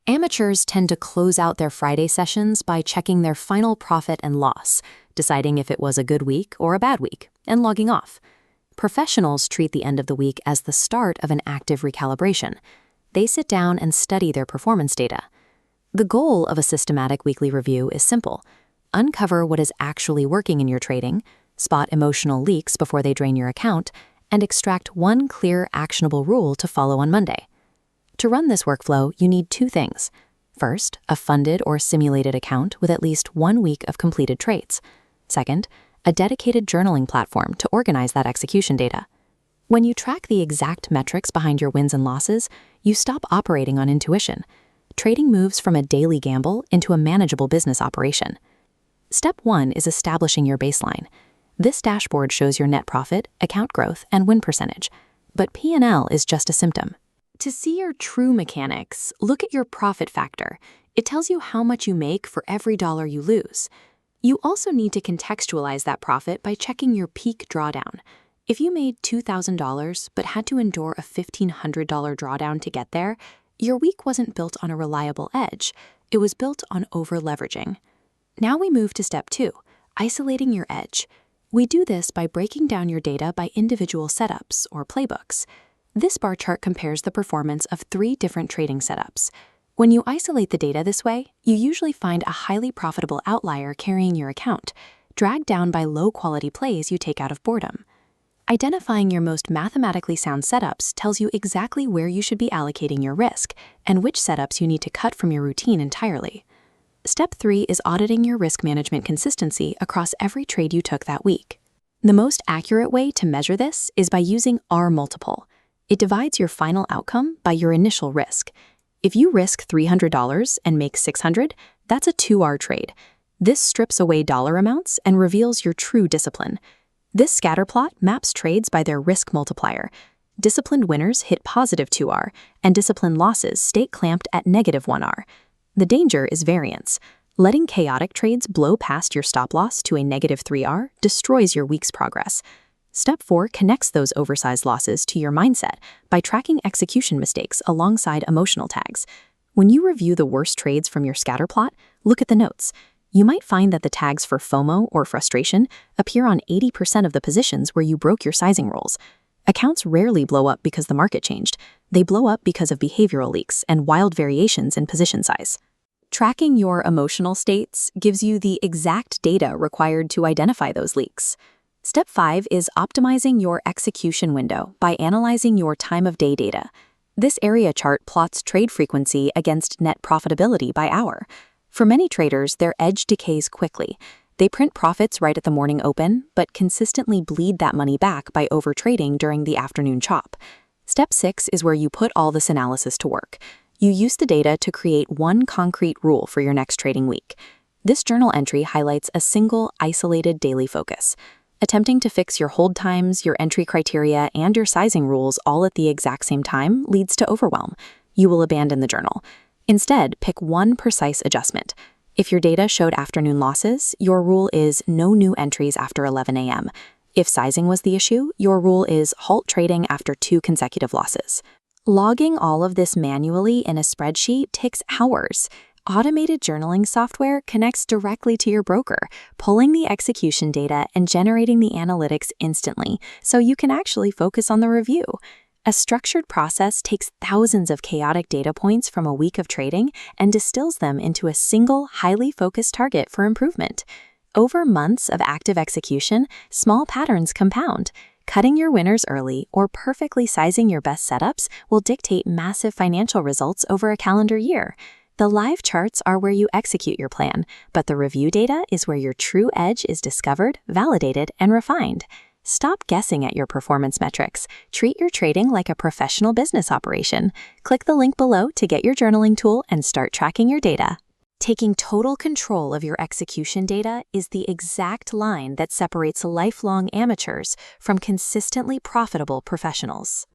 Amateurs tend to close out their Friday sessions by checking their final profit and loss, deciding if it was a good week or a bad week, and logging off. Professionals treat the end of the week as the start of an active recalibration. They sit down and study their performance data. The goal of a systematic weekly review is simple: uncover what is actually working in your trading, spot emotional leaks before they drain your account, and extract one clear, actionable rule to follow on Monday. To run this workflow, you need two things. First, a funded or simulated account with at least 1 week of completed trades. Second, a dedicated journaling platform to organize that execution data. When you track the exact metrics behind your wins and losses, you stop operating on intuition. Trading moves from a daily gamble into a manageable business operation. Step 1 is establishing your baseline. This dashboard shows your net profit, account growth, and win percentage. But P&L is just a symptom. To see your true mechanics, look at your profit factor. It tells you how much you make for every dollar you lose. You also need to contextualize that profit by checking your peak drawdown. If you made $2,000 but had to endure a $1,500 drawdown to get there, your week wasn't built on a reliable edge. It was built on over-leveraging. Now we move to step 2, isolating your edge. We do this by breaking down your data by individual setups, or playbooks. This bar chart compares the performance of 3 different trading setups. When you isolate the data this way, you usually find a highly profitable outlier carrying your account, dragged down by low-quality plays you take out of boredom. Identifying your most mathematically sound setups tells you exactly where you should be allocating your risk and which setups you need to cut from your routine entirely. Step 3 is auditing your risk management consistency across every trade you took that week. The most accurate way to measure this is by using R multiple. It divides your final outcome by your initial risk. If you risk $300 and make $600, that's a 2R trade. This strips away dollar amounts and reveals your true discipline. This scatter plot maps trades by their risk multiplier. Disciplined winners hit positive 2R, and disciplined losses stay clamped at negative 1R. The danger is variance. Letting chaotic trades blow past your stop loss to a negative 3R destroys your week's progress. Step 4 connects those oversized losses to your mindset by tracking execution mistakes alongside emotional tags. When you review the worst trades from your scatter plot, look at the notes. You might find that the tags for FOMO or frustration appear on 80% of the positions where you broke your sizing rules. Accounts rarely blow up because the market changed. They blow up because of behavioral leaks and wild variations in position size. Tracking your emotional states gives you the exact data required to identify those leaks. Step 5 is optimizing your execution window by analyzing your time of day data. This area chart plots trade frequency against net profitability by hour. For many traders, their edge decays quickly. They print profits right at the morning open, but consistently bleed that money back by overtrading during the afternoon chop. Step 6 is where you put all this analysis to work. You use the data to create one concrete rule for your next trading week. This journal entry highlights a single, isolated daily focus. Attempting to fix your hold times, your entry criteria, and your sizing rules all at the exact same time leads to overwhelm. You will abandon the journal. Instead, pick one precise adjustment. If your data showed afternoon losses, your rule is no new entries after 11 a.m. If sizing was the issue, your rule is halt trading after 2 consecutive losses. Logging all of this manually in a spreadsheet takes hours. Automated journaling software connects directly to your broker, pulling the execution data and generating the analytics instantly, so you can actually focus on the review. A structured process takes thousands of chaotic data points from a week of trading and distills them into a single, highly focused target for improvement. Over months of active execution, small patterns compound. Cutting your winners early or perfectly sizing your best setups will dictate massive financial results over a calendar year. The live charts are where you execute your plan, but the review data is where your true edge is discovered, validated, and refined. Stop guessing at your performance metrics. Treat your trading like a professional business operation. Click the link below to get your journaling tool and start tracking your data. Taking total control of your execution data is the exact line that separates lifelong amateurs from consistently profitable professionals.